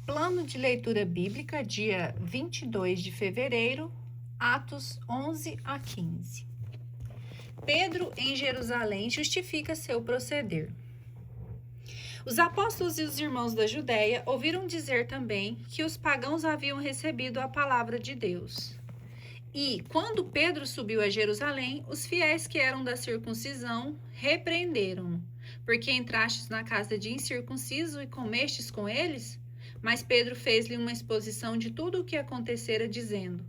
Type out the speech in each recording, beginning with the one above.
Plano de leitura bíblica, dia 22 de fevereiro, Atos 11 a 15. Pedro, em Jerusalém, justifica seu proceder. Os apóstolos e os irmãos da Judéia ouviram dizer também que os pagãos haviam recebido a palavra de Deus. E, quando Pedro subiu a Jerusalém, os fiéis que eram da circuncisão repreenderam-no. Porque entrastes na casa de incircunciso e comestes com eles? Mas Pedro fez-lhe uma exposição de tudo o que acontecera, dizendo: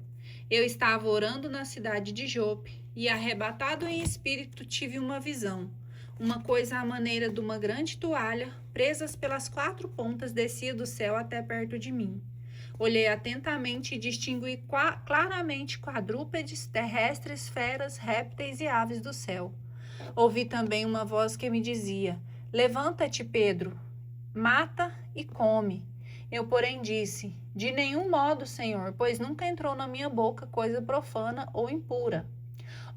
Eu estava orando na cidade de Jope, e arrebatado em espírito tive uma visão. Uma coisa à maneira de uma grande toalha, presas pelas 4 pontas, descia do céu até perto de mim. Olhei atentamente e distingui claramente quadrúpedes, terrestres, feras, répteis e aves do céu. Ouvi também uma voz que me dizia: Levanta-te, Pedro, mata e come. Eu, porém, disse: De nenhum modo, Senhor, pois nunca entrou na minha boca coisa profana ou impura.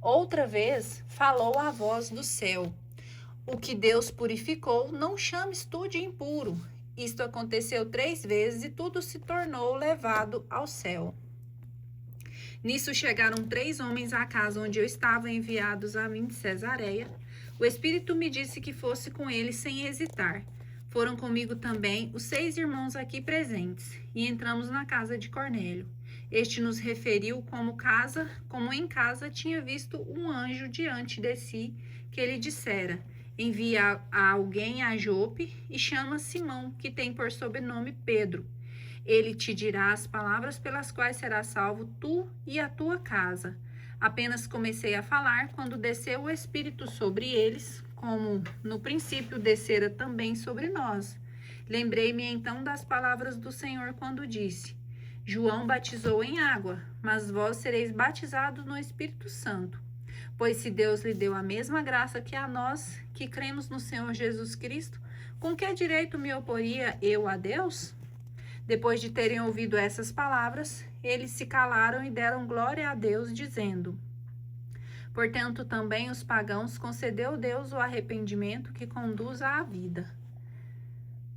Outra vez falou a voz do céu: O que Deus purificou, não chames tu de impuro. Isto aconteceu 3 vezes e tudo se tornou levado ao céu. Nisso chegaram 3 homens à casa onde eu estava, enviados a mim de Cesareia. O Espírito me disse que fosse com eles sem hesitar. Foram comigo também os 6 irmãos aqui presentes, e entramos na casa de Cornélio. Este nos referiu como em casa tinha visto um anjo diante de si, que lhe dissera: Envia a alguém a Jope e chama Simão, que tem por sobrenome Pedro. Ele te dirá as palavras pelas quais serás salvo tu e a tua casa. Apenas comecei a falar quando desceu o Espírito sobre eles, como no princípio descera também sobre nós. Lembrei-me então das palavras do Senhor quando disse: João batizou em água, mas vós sereis batizados no Espírito Santo. Pois se Deus lhe deu a mesma graça que a nós, que cremos no Senhor Jesus Cristo, com que direito me oporia eu a Deus? Depois de terem ouvido essas palavras, eles se calaram e deram glória a Deus, dizendo: Portanto, também os pagãos concedeu Deus o arrependimento que conduz à vida.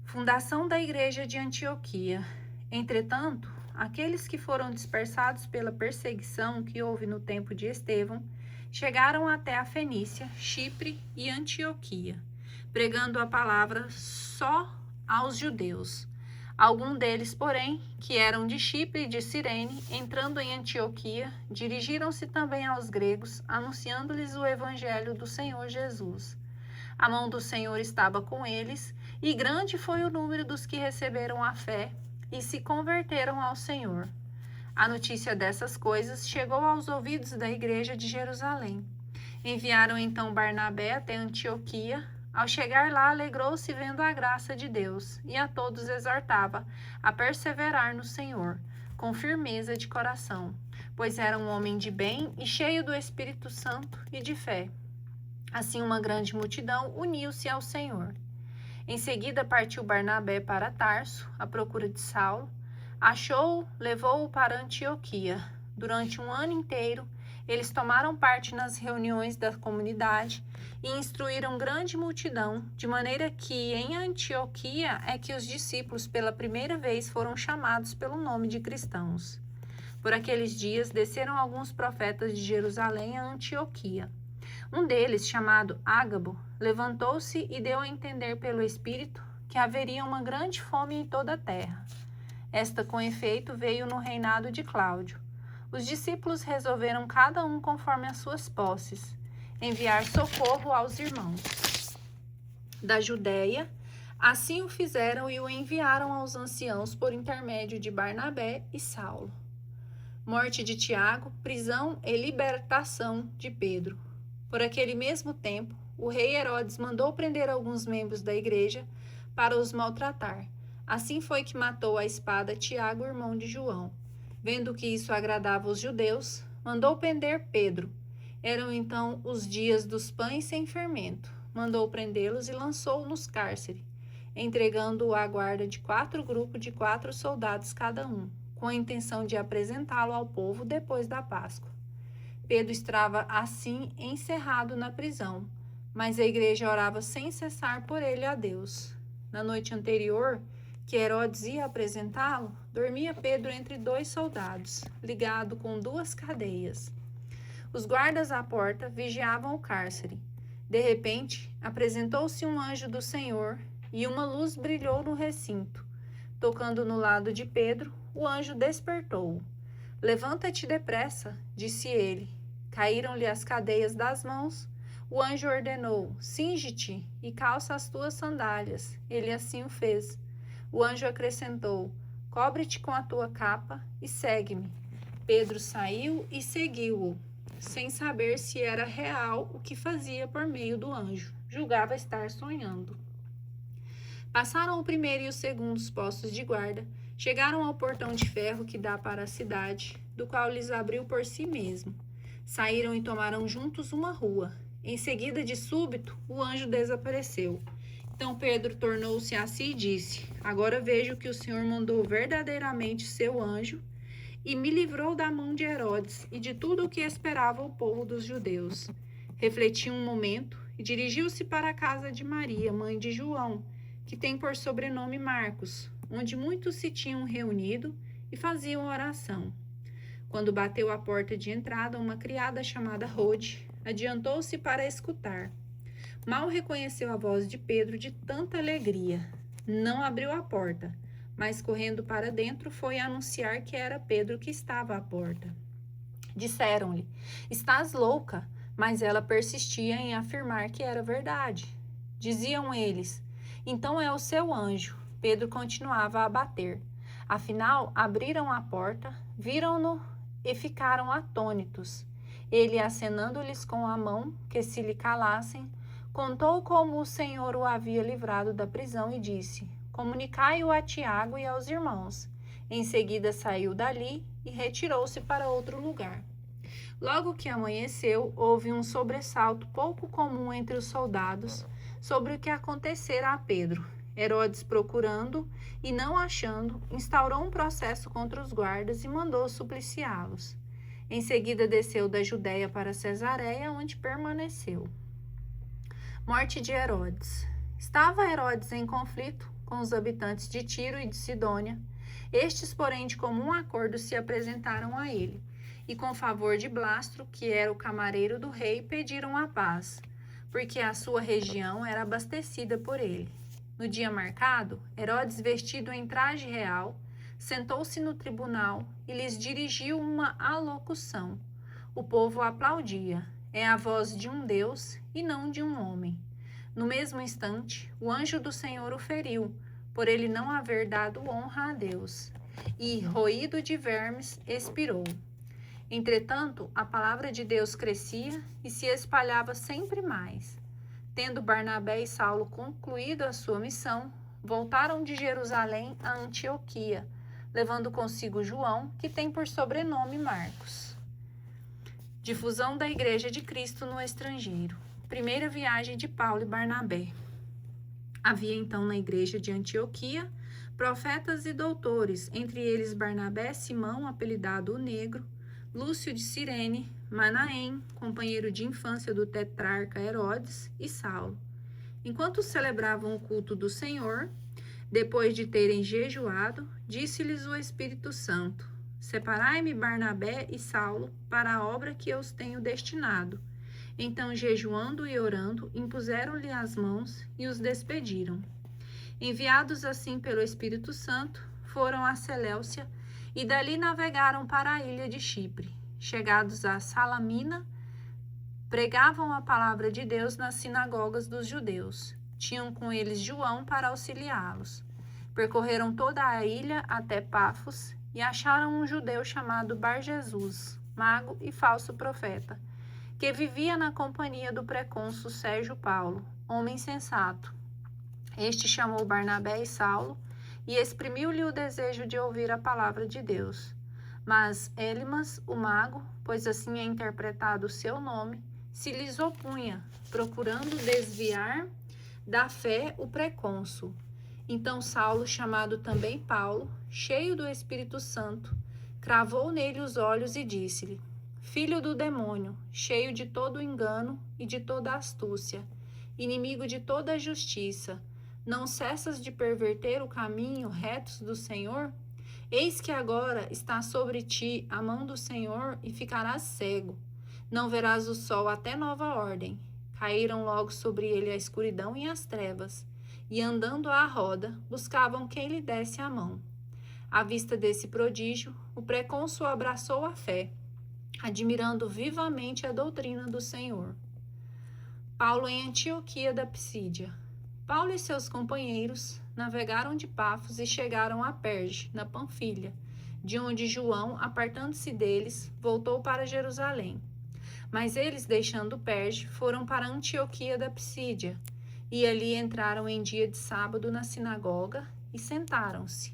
Fundação da Igreja de Antioquia. Entretanto, aqueles que foram dispersados pela perseguição que houve no tempo de Estevão, chegaram até a Fenícia, Chipre e Antioquia, pregando a palavra só aos judeus. Alguns deles, porém, que eram de Chipre e de Cirene, entrando em Antioquia, dirigiram-se também aos gregos, anunciando-lhes o evangelho do Senhor Jesus. A mão do Senhor estava com eles, e grande foi o número dos que receberam a fé e se converteram ao Senhor. A notícia dessas coisas chegou aos ouvidos da igreja de Jerusalém. Enviaram então Barnabé até Antioquia. Ao chegar lá, alegrou-se vendo a graça de Deus, e a todos exortava a perseverar no Senhor, com firmeza de coração, pois era um homem de bem e cheio do Espírito Santo e de fé. Assim uma grande multidão uniu-se ao Senhor. Em seguida partiu Barnabé para Tarso, à procura de Saulo. Achou-o, levou-o para Antioquia. Durante um ano inteiro, eles tomaram parte nas reuniões da comunidade e instruíram grande multidão, de maneira que em Antioquia é que os discípulos pela primeira vez foram chamados pelo nome de cristãos. Por aqueles dias desceram alguns profetas de Jerusalém a Antioquia. Um deles, chamado Ágabo, levantou-se e deu a entender pelo Espírito que haveria uma grande fome em toda a terra. Esta, com efeito, veio no reinado de Cláudio. Os discípulos resolveram, cada um conforme as suas posses, enviar socorro aos irmãos da Judéia. Assim o fizeram e o enviaram aos anciãos por intermédio de Barnabé e Saulo. Morte de Tiago, prisão e libertação de Pedro. Por aquele mesmo tempo, o rei Herodes mandou prender alguns membros da igreja para os maltratar. Assim foi que matou à espada Tiago, irmão de João. Vendo que isso agradava os judeus, mandou prender Pedro. Eram então os dias dos pães sem fermento. Mandou prendê-los e lançou-o nos cárcere, entregando-o à guarda de 4 grupos de 4 soldados cada um, com a intenção de apresentá-lo ao povo depois da Páscoa. Pedro estava assim encerrado na prisão, mas a igreja orava sem cessar por ele a Deus. Na noite anterior, que Herodes ia apresentá-lo, dormia Pedro entre 2 soldados, ligado com 2 cadeias. Os guardas à porta vigiavam o cárcere. De repente, apresentou-se um anjo do Senhor e uma luz brilhou no recinto. Tocando no lado de Pedro, o anjo despertou-o. Levanta-te depressa, disse ele. Caíram-lhe as cadeias das mãos. O anjo ordenou: cinge-te e calça as tuas sandálias. Ele assim o fez. O anjo acrescentou: cobre-te com a tua capa e segue-me. Pedro saiu e seguiu-o, sem saber se era real o que fazia por meio do anjo. Julgava estar sonhando. Passaram o primeiro e o segundo postos de guarda. Chegaram ao portão de ferro que dá para a cidade, do qual lhes abriu por si mesmo. Saíram e tomaram juntos uma rua. Em seguida, de súbito, o anjo desapareceu. Então Pedro tornou-se a si e disse: agora vejo que o Senhor mandou verdadeiramente seu anjo e me livrou da mão de Herodes e de tudo o que esperava o povo dos judeus. Refletiu um momento e dirigiu-se para a casa de Maria, mãe de João, que tem por sobrenome Marcos, onde muitos se tinham reunido e faziam oração. Quando bateu à porta de entrada, uma criada chamada Rode adiantou-se para escutar. Mal reconheceu a voz de Pedro de tanta alegria. Não abriu a porta, mas correndo para dentro foi anunciar que era Pedro que estava à porta. Disseram-lhe: estás louca? Mas ela persistia em afirmar que era verdade. Diziam eles: então é o seu anjo. Pedro continuava a bater. Afinal, abriram a porta, viram-no e ficaram atônitos. Ele, acenando-lhes com a mão que se lhe calassem, contou como o Senhor o havia livrado da prisão e disse: comunicai-o a Tiago e aos irmãos. Em seguida saiu dali e retirou-se para outro lugar. Logo que amanheceu, houve um sobressalto pouco comum entre os soldados sobre o que acontecera a Pedro. Herodes, procurando e não achando, instaurou um processo contra os guardas e mandou supliciá-los. Em seguida desceu da Judéia para Cesareia, onde permaneceu. Morte de Herodes. Estava Herodes em conflito com os habitantes de Tiro e de Sidônia. Estes, porém, de comum acordo se apresentaram a ele, e com favor de Blastro, que era o camareiro do rei, pediram a paz, porque a sua região era abastecida por ele. No dia marcado, Herodes, vestido em traje real, sentou-se no tribunal e lhes dirigiu uma alocução. O povo aplaudia. É a voz de um Deus e não de um homem. No mesmo instante, o anjo do Senhor o feriu, por ele não haver dado honra a Deus, e, roído de vermes, expirou. Entretanto, a palavra de Deus crescia e se espalhava sempre mais. Tendo Barnabé e Saulo concluído a sua missão, voltaram de Jerusalém a Antioquia, levando consigo João, que tem por sobrenome Marcos. Difusão da Igreja de Cristo no estrangeiro. Primeira viagem de Paulo e Barnabé. Havia então na igreja de Antioquia profetas e doutores, entre eles Barnabé, Simão, apelidado o Negro, Lúcio de Cirene, Manaém, companheiro de infância do tetrarca Herodes, e Saulo. Enquanto celebravam o culto do Senhor, depois de terem jejuado, disse-lhes o Espírito Santo: separai-me Barnabé e Saulo para a obra que eu os tenho destinado. Então, jejuando e orando, impuseram-lhe as mãos e os despediram. Enviados assim pelo Espírito Santo, foram a Seleucia e dali navegaram para a ilha de Chipre. Chegados a Salamina, pregavam a palavra de Deus nas sinagogas dos judeus. Tinham com eles João para auxiliá-los. Percorreram toda a ilha até Pafos e acharam um judeu chamado Bar-Jesus, mago e falso profeta, que vivia na companhia do pré-cônsul Sérgio Paulo, homem sensato. Este chamou Barnabé e Saulo e exprimiu-lhe o desejo de ouvir a palavra de Deus. Mas Elimas, o mago, pois assim é interpretado o seu nome, se lhes opunha, procurando desviar da fé o pré-cônsul. Então Saulo, chamado também Paulo, cheio do Espírito Santo, cravou nele os olhos e disse-lhe: Filho do demônio, cheio de todo engano e de toda astúcia, inimigo de toda a justiça, Não cessas de perverter o caminho reto do Senhor? Eis que agora está sobre ti a mão do Senhor e ficarás cego. Não verás o sol até nova ordem. Caíram logo sobre ele a escuridão e as trevas, e andando à roda, buscavam quem lhe desse a mão. À vista desse prodígio, o precônsul abraçou a fé, admirando vivamente a doutrina do Senhor. Paulo em Antioquia da Psídia. Paulo e seus companheiros navegaram de Pafos e chegaram a Perge, na Panfilha, de onde João, apartando-se deles, voltou para Jerusalém. Mas eles, deixando Perge, foram para Antioquia da Psídia, e ali entraram em dia de sábado na sinagoga e sentaram-se.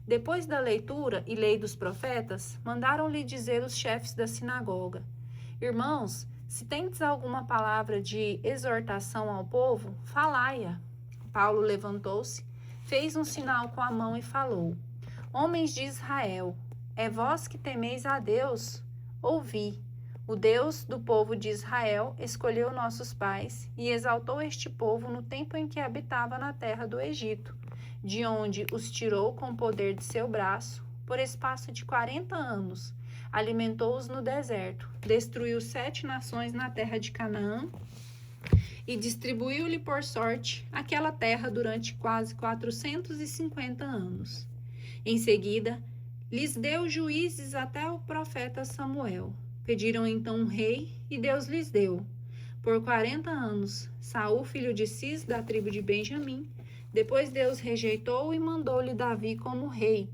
Depois da leitura e lei dos profetas, mandaram-lhe dizer os chefes da sinagoga: Irmãos, se tendes alguma palavra de exortação ao povo, falai-a. Paulo levantou-se, fez um sinal com a mão e falou: Homens de Israel, é vós que temeis a Deus? Ouvi. O Deus do povo de Israel escolheu nossos pais e exaltou este povo no tempo em que habitava na terra do Egito, de onde os tirou com o poder de seu braço, por espaço de 40 anos. Alimentou-os no deserto, destruiu 7 nações na terra de Canaã e distribuiu-lhe por sorte aquela terra durante quase 450 anos. Em seguida, lhes deu juízes até o profeta Samuel. Pediram então um rei, e Deus lhes deu. Por 40 anos, Saul, filho de Cis, da tribo de Benjamim. Depois Deus rejeitou e mandou-lhe Davi como rei,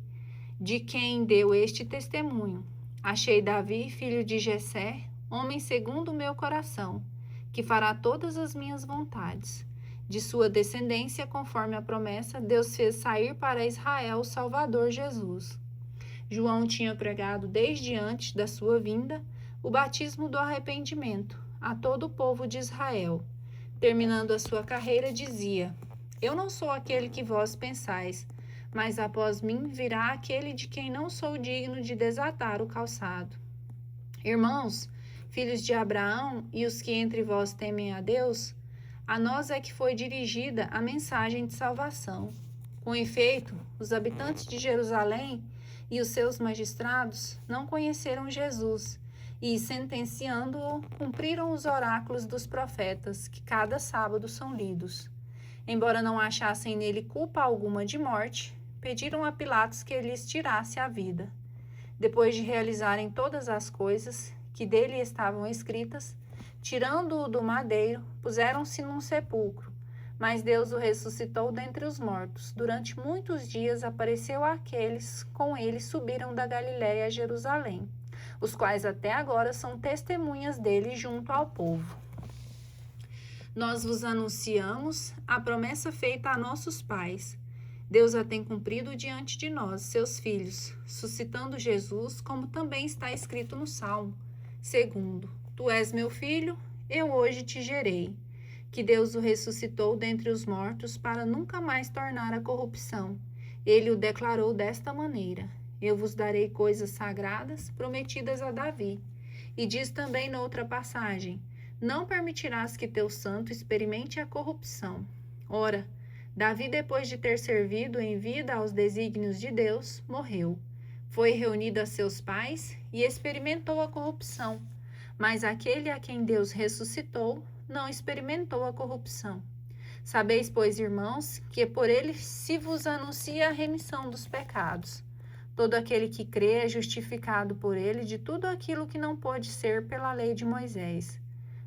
de quem deu este testemunho: Achei Davi, filho de Jessé, homem segundo o meu coração, que fará todas as minhas vontades. De sua descendência, conforme a promessa, Deus fez sair para Israel o Salvador Jesus. João tinha pregado desde antes da sua vinda o batismo do arrependimento a todo o povo de Israel. Terminando a sua carreira, dizia: Eu não sou aquele que vós pensais, mas após mim virá aquele de quem não sou digno de desatar o calçado. Irmãos, filhos de Abraão e os que entre vós temem a Deus, a nós é que foi dirigida a mensagem de salvação. Com efeito, os habitantes de Jerusalém e os seus magistrados não conheceram Jesus e, sentenciando-o, cumpriram os oráculos dos profetas, que cada sábado são lidos. Embora não achassem nele culpa alguma de morte, pediram a Pilatos que lhes tirasse a vida. Depois de realizarem todas as coisas que dele estavam escritas, tirando-o do madeiro, puseram-se num sepulcro. Mas Deus o ressuscitou dentre os mortos. Durante muitos dias apareceu àqueles com ele subiram da Galiléia a Jerusalém, os quais até agora são testemunhas dele junto ao povo. Nós vos anunciamos a promessa feita a nossos pais. Deus a tem cumprido diante de nós, seus filhos, suscitando Jesus, como também está escrito no Salmo. Segundo, Tu és meu filho, eu hoje te gerei. Que Deus o ressuscitou dentre os mortos para nunca mais tornar a corrupção. Ele o declarou desta maneira: Eu vos darei coisas sagradas prometidas a Davi. E diz também noutra passagem: Não permitirás que teu santo experimente a corrupção. Ora, Davi, depois de ter servido em vida aos desígnios de Deus, morreu. Foi reunido a seus pais e experimentou a corrupção. Mas aquele a quem Deus ressuscitou não experimentou a corrupção. Sabeis, pois, irmãos, que por ele se vos anuncia a remissão dos pecados. Todo aquele que crê é justificado por ele de tudo aquilo que não pode ser pela lei de Moisés.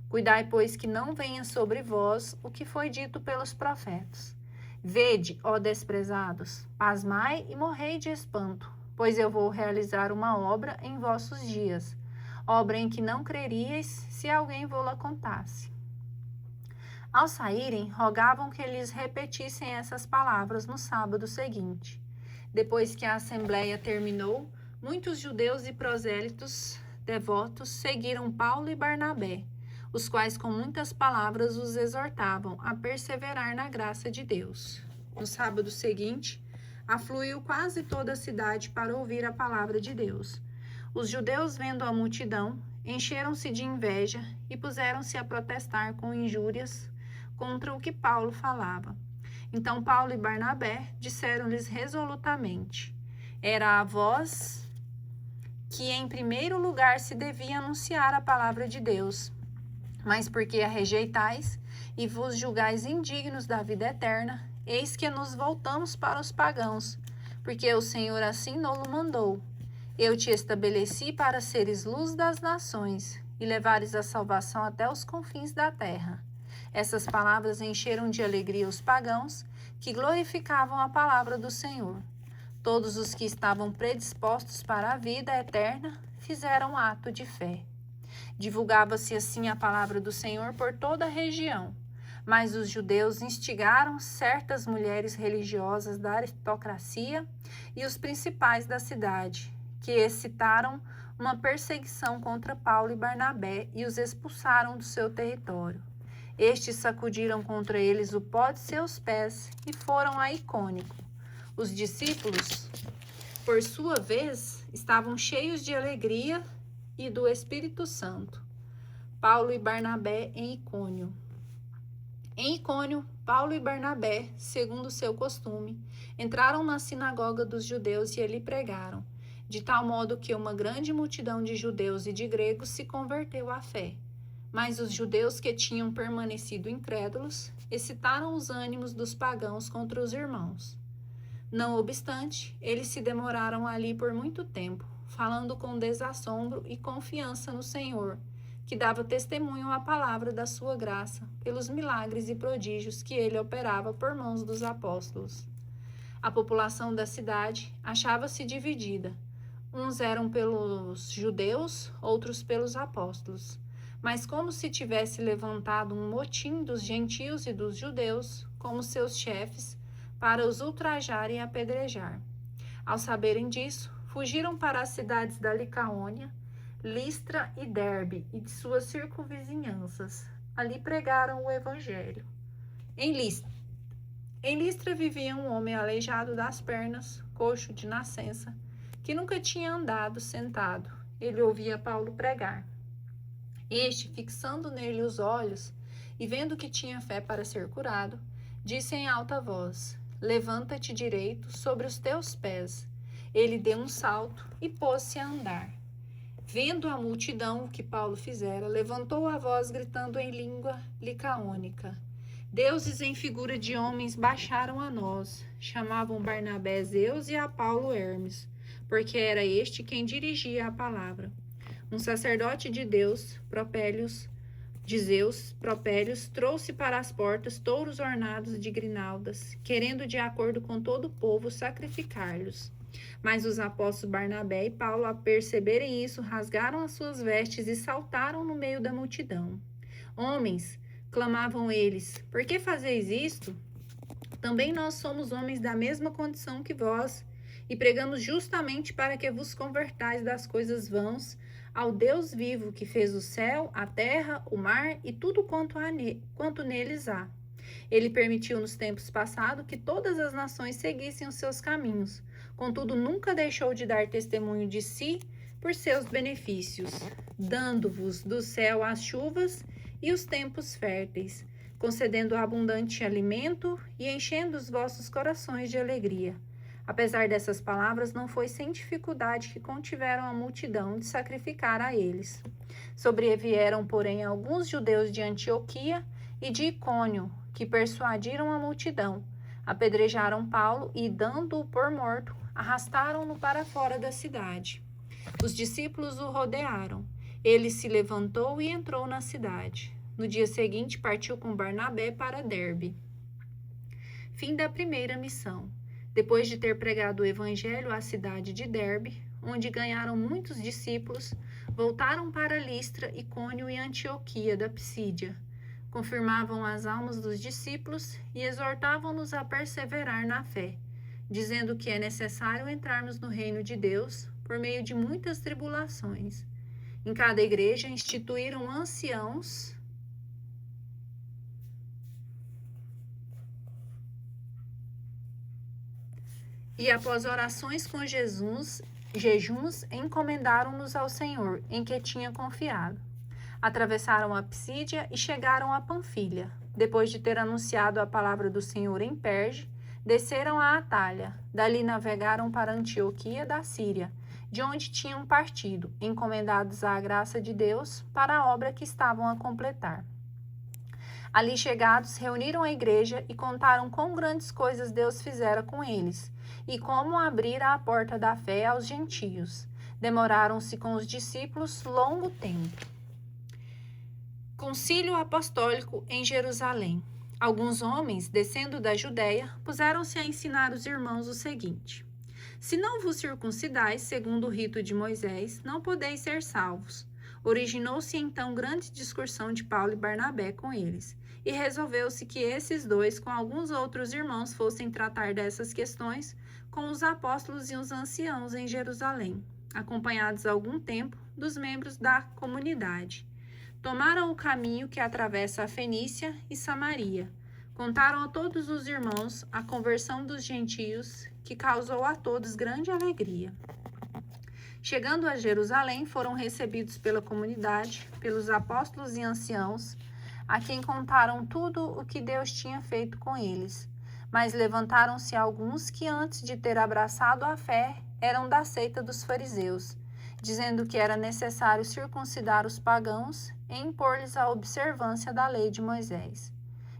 Cuidai, pois, que não venha sobre vós o que foi dito pelos profetas. Vede, ó desprezados, pasmai e morrei de espanto, pois eu vou realizar uma obra em vossos dias, obra em que não creríeis se alguém vô-la contasse. Ao saírem, rogavam que lhes repetissem essas palavras no sábado seguinte. Depois que a assembleia terminou, muitos judeus e prosélitos devotos seguiram Paulo e Barnabé, os quais com muitas palavras os exortavam a perseverar na graça de Deus. No sábado seguinte, afluiu quase toda a cidade para ouvir a palavra de Deus. Os judeus, vendo a multidão, encheram-se de inveja e puseram-se a protestar com injúrias contra o que Paulo falava. Então Paulo e Barnabé disseram-lhes resolutamente: era a vós que em primeiro lugar se devia anunciar a palavra de Deus, mas porque a rejeitais e vos julgais indignos da vida eterna, eis que nos voltamos para os pagãos, porque o Senhor assim nos mandou. Eu te estabeleci para seres luz das nações e levares a salvação até os confins da terra. Essas palavras encheram de alegria os pagãos, que glorificavam a palavra do Senhor. Todos os que estavam predispostos para a vida eterna fizeram ato de fé. Divulgava-se assim a palavra do Senhor por toda a região, mas os judeus instigaram certas mulheres religiosas da aristocracia e os principais da cidade, que excitaram uma perseguição contra Paulo e Barnabé e os expulsaram do seu território. Estes sacudiram contra eles o pó de seus pés e foram a Icônio. Os discípulos, por sua vez, estavam cheios de alegria e do Espírito Santo. Paulo e Barnabé em Icônio. Em Icônio, Paulo e Barnabé, segundo seu costume, entraram na sinagoga dos judeus e ali pregaram, de tal modo que uma grande multidão de judeus e de gregos se converteu à fé. Mas os judeus que tinham permanecido incrédulos excitaram os ânimos dos pagãos contra os irmãos. Não obstante, eles se demoraram ali por muito tempo, falando com desassombro e confiança no Senhor, que dava testemunho à palavra da sua graça, pelos milagres e prodígios que ele operava por mãos dos apóstolos. A população da cidade achava-se dividida. Uns eram pelos judeus, outros pelos apóstolos. Mas como se tivesse levantado um motim dos gentios e dos judeus, como seus chefes, para os ultrajar e apedrejar. Ao saberem disso, fugiram para as cidades da Licaônia, Listra e Derbe e de suas circunvizinhanças. Ali pregaram o evangelho. Em Listra vivia um homem aleijado das pernas, coxo de nascença, que nunca tinha andado sentado. Ele ouvia Paulo pregar. Este, fixando nele os olhos e vendo que tinha fé para ser curado, disse em alta voz: levanta-te direito sobre os teus pés. Ele deu um salto e pôs-se a andar. Vendo a multidão o que Paulo fizera, levantou a voz gritando em língua licaônica: deuses em figura de homens baixaram a nós. Chamavam Barnabé Zeus e a Paulo Hermes, porque era este quem dirigia a palavra. Um sacerdote de Zeus, Propélios, trouxe para as portas touros ornados de grinaldas, querendo, de acordo com todo o povo, sacrificar-lhes. Mas os apóstolos Barnabé e Paulo, ao perceberem isso, rasgaram as suas vestes e saltaram no meio da multidão. Homens, clamavam eles, por que fazeis isto? Também nós somos homens da mesma condição que vós, e pregamos justamente para que vos convertais das coisas vãs ao Deus vivo, que fez o céu, a terra, o mar e tudo quanto neles há. Ele permitiu nos tempos passados que todas as nações seguissem os seus caminhos. Contudo, nunca deixou de dar testemunho de si por seus benefícios, dando-vos do céu as chuvas e os tempos férteis, concedendo abundante alimento e enchendo os vossos corações de alegria. Apesar dessas palavras, não foi sem dificuldade que contiveram a multidão de sacrificar a eles. Sobrevieram, porém, alguns judeus de Antioquia e de Icônio, que persuadiram a multidão, apedrejaram Paulo e, dando-o por morto, arrastaram-no para fora da cidade. Os discípulos o rodearam. Ele se levantou e entrou na cidade. No dia seguinte, partiu com Barnabé para Derbe. Fim da primeira missão. Depois de ter pregado o evangelho à cidade de Derbe, onde ganharam muitos discípulos, voltaram para Listra, Icônio e Antioquia da Psídia. Confirmavam as almas dos discípulos e exortavam-nos a perseverar na fé, dizendo que é necessário entrarmos no reino de Deus por meio de muitas tribulações. Em cada igreja instituíram anciãos e, após orações com jejuns, encomendaram-nos ao Senhor, em que tinha confiado. Atravessaram a Psídia e chegaram a Panfilha. Depois de ter anunciado a palavra do Senhor em Perge, desceram a Atália. Dali navegaram para Antioquia da Síria, de onde tinham partido, encomendados à graça de Deus para a obra que estavam a completar. Ali chegados, reuniram a igreja e contaram quão grandes coisas Deus fizera com eles, e como abrira a porta da fé aos gentios. Demoraram-se com os discípulos longo tempo. Concílio Apostólico em Jerusalém. Alguns homens, descendo da Judéia, puseram-se a ensinar os irmãos o seguinte: se não vos circuncidais, segundo o rito de Moisés, não podeis ser salvos. Originou-se então grande discussão de Paulo e Barnabé com eles, e resolveu-se que esses dois, com alguns outros irmãos, fossem tratar dessas questões com os apóstolos e os anciãos em Jerusalém, acompanhados algum tempo dos membros da comunidade. Tomaram o caminho que atravessa a Fenícia e Samaria. Contaram a todos os irmãos a conversão dos gentios, que causou a todos grande alegria. Chegando a Jerusalém, foram recebidos pela comunidade, pelos apóstolos e anciãos, a quem contaram tudo o que Deus tinha feito com eles. Mas levantaram-se alguns que, antes de ter abraçado a fé, eram da seita dos fariseus, dizendo que era necessário circuncidar os pagãos e impor-lhes a observância da lei de Moisés.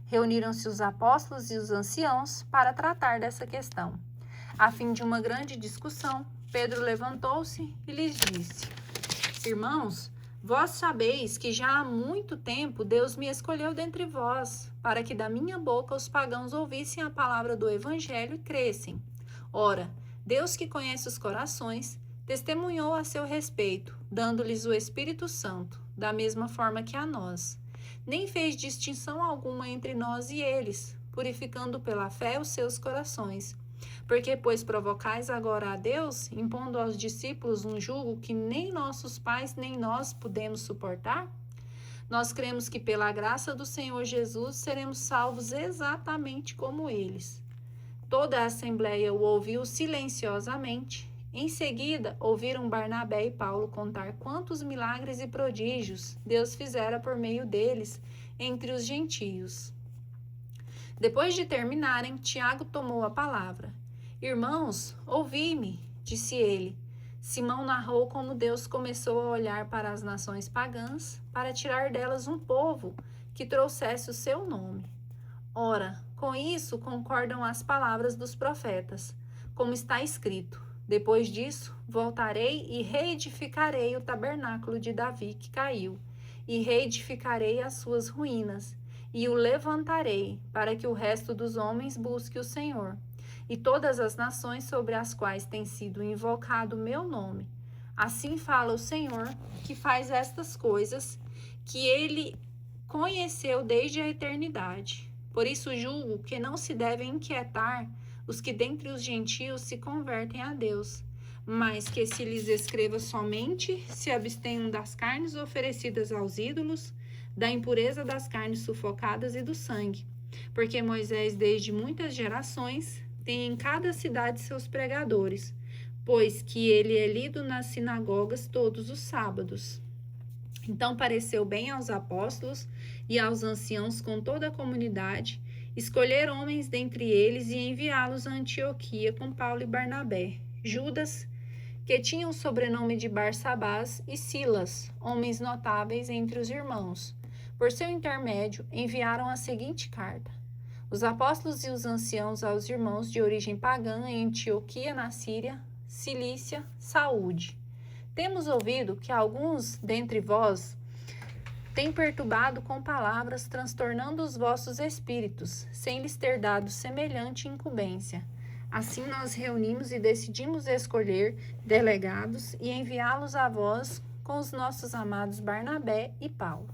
Reuniram-se os apóstolos e os anciãos para tratar dessa questão. A fim de uma grande discussão, Pedro levantou-se e lhes disse: irmãos, vós sabeis que já há muito tempo Deus me escolheu dentre vós, para que da minha boca os pagãos ouvissem a palavra do evangelho e crescem. Ora, Deus que conhece os corações, testemunhou a seu respeito, dando-lhes o Espírito Santo, da mesma forma que a nós. Nem fez distinção alguma entre nós e eles, purificando pela fé os seus corações. Porque, pois, provocais agora a Deus, impondo aos discípulos um jugo que nem nossos pais nem nós podemos suportar? Nós cremos que pela graça do Senhor Jesus seremos salvos exatamente como eles. Toda a assembleia o ouviu silenciosamente. Em seguida, ouviram Barnabé e Paulo contar quantos milagres e prodígios Deus fizera por meio deles entre os gentios. Depois de terminarem, Tiago tomou a palavra. Irmãos, ouvi-me, disse ele. Simão narrou como Deus começou a olhar para as nações pagãs para tirar delas um povo que trouxesse o seu nome. Ora, com isso concordam as palavras dos profetas, como está escrito: depois disso, voltarei e reedificarei o tabernáculo de Davi que caiu, e reedificarei as suas ruínas, e o levantarei, para que o resto dos homens busque o Senhor, e todas as nações sobre as quais tem sido invocado o meu nome. Assim fala o Senhor, que faz estas coisas, que ele conheceu desde a eternidade. Por isso julgo que não se devem inquietar os que dentre os gentios se convertem a Deus, mas que se lhes escreva somente se abstenham das carnes oferecidas aos ídolos, da impureza das carnes sufocadas e do sangue. Porque Moisés, desde muitas gerações, tem em cada cidade seus pregadores, pois que ele é lido nas sinagogas todos os sábados. Então pareceu bem aos apóstolos e aos anciãos com toda a comunidade escolher homens dentre eles e enviá-los a Antioquia com Paulo e Barnabé, Judas, que tinha o sobrenome de Barsabás, e Silas, homens notáveis entre os irmãos. Por seu intermédio, enviaram a seguinte carta: os apóstolos e os anciãos aos irmãos de origem pagã em Antioquia, na Síria, Cilícia, saúde. Temos ouvido que alguns dentre vós têm perturbado com palavras, transtornando os vossos espíritos, sem lhes ter dado semelhante incumbência. Assim nós reunimos e decidimos escolher delegados e enviá-los a vós com os nossos amados Barnabé e Paulo,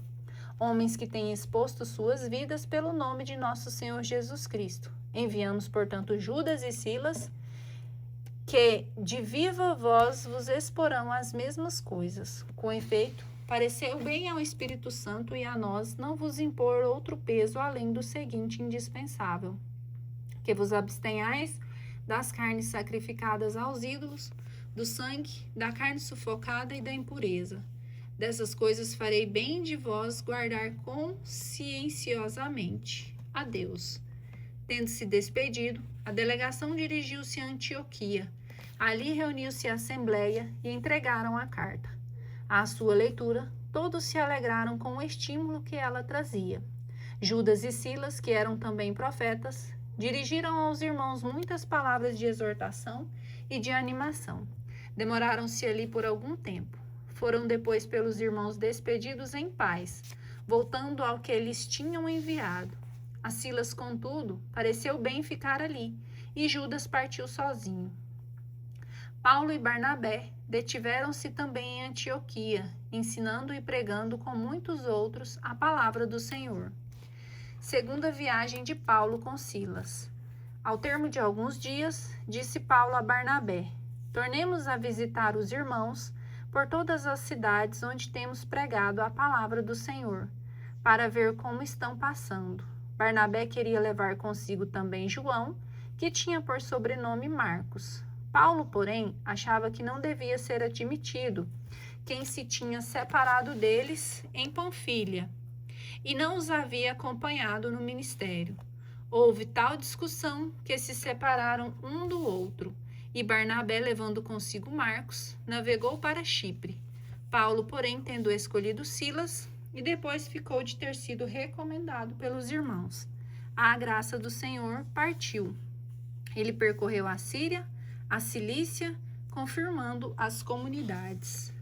homens que têm exposto suas vidas pelo nome de nosso Senhor Jesus Cristo. Enviamos, portanto, Judas e Silas, que de viva voz vos exporão as mesmas coisas. Com efeito, pareceu bem ao Espírito Santo e a nós não vos impor outro peso além do seguinte indispensável: que vos abstenhais das carnes sacrificadas aos ídolos, do sangue, da carne sufocada e da impureza. Dessas coisas farei bem de vós guardar conscienciosamente. Adeus. Tendo-se despedido, a delegação dirigiu-se a Antioquia. Ali reuniu-se a assembleia e entregaram a carta. À sua leitura, todos se alegraram com o estímulo que ela trazia. Judas e Silas, que eram também profetas, dirigiram aos irmãos muitas palavras de exortação e de animação. Demoraram-se ali por algum tempo. Foram depois pelos irmãos despedidos em paz, voltando ao que eles tinham enviado. A Silas, contudo, pareceu bem ficar ali, e Judas partiu sozinho. Paulo e Barnabé detiveram-se também em Antioquia, ensinando e pregando com muitos outros a palavra do Senhor. Segunda viagem de Paulo com Silas. Ao termo de alguns dias, disse Paulo a Barnabé: tornemos a visitar os irmãos por todas as cidades onde temos pregado a palavra do Senhor, para ver como estão passando. Barnabé queria levar consigo também João, que tinha por sobrenome Marcos. Paulo, porém, achava que não devia ser admitido quem se tinha separado deles em Panfilha, e não os havia acompanhado no ministério. Houve tal discussão que se separaram um do outro, e Barnabé, levando consigo Marcos, navegou para Chipre. Paulo, porém, tendo escolhido Silas, e depois ficou de ter sido recomendado pelos irmãos, à graça do Senhor, partiu. Ele percorreu a Síria, a Cilícia, confirmando as comunidades.